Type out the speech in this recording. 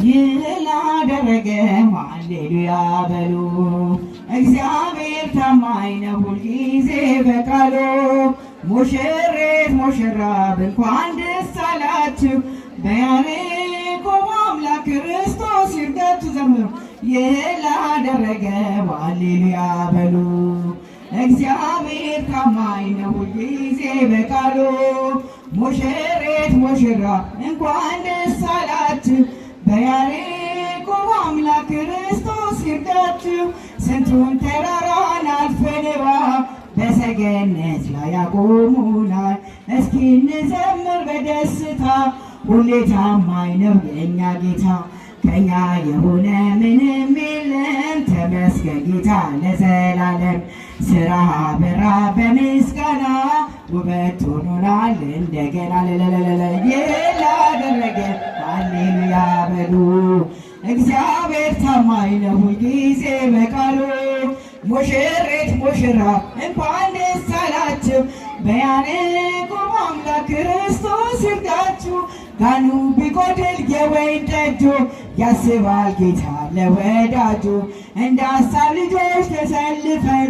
ይህን ላደረገ ሃሌሉያ በሉ። እግዚአብሔር ታማኝ ነው ሁልጊዜ በቃሉ። ሙሽሪት ሙሽራው እንኳን ደስ አላችሁ፣ በያዕቆብ አምላክ ክርስቶስ ይርዳችሁ ዘምሩ። ይህን ላደረገ ሃሌሉያ በሉ። እግዚአብሔር ታማኝ ነው ሁልጊዜ በቃሉ። ሙሽሪት ሙሽራው እንኳን ደስ አላችሁ፣ በያዕቆብ አምላክ ክርስቶስ ይርዳችሁ። ስንቱን ተራራን አልፈን በሰገነት ላይ ያቆሙናል። እስኪ እንዘምር በደስታ፣ ሁሌ ታማኝ ነው የእኛ ጌታ። ከኛ የሆነ ምንም የለም፣ ተመስገን ጌታ ለዘላለም። ስራ በራ በምስጋና ውበት ሆኖናል እንደገና። ለለለለ ላደረገ ሃሌሉያ በሉ። እግዚአብሔር ታማኝ ነው ሁልጊዜ በቃሉ። ሙሽሪት ሙሽራው እንኳን ደስ አላችሁ፣ በያዕቆብ አምላክ ክርስቶስ ይርዳችሁ። ጋኑ ቢጎድል የወይን ጠጁ ያስባል ጌታ ለወዳጁ። እንደ ሀሳብ ልጆች ተሰልፈን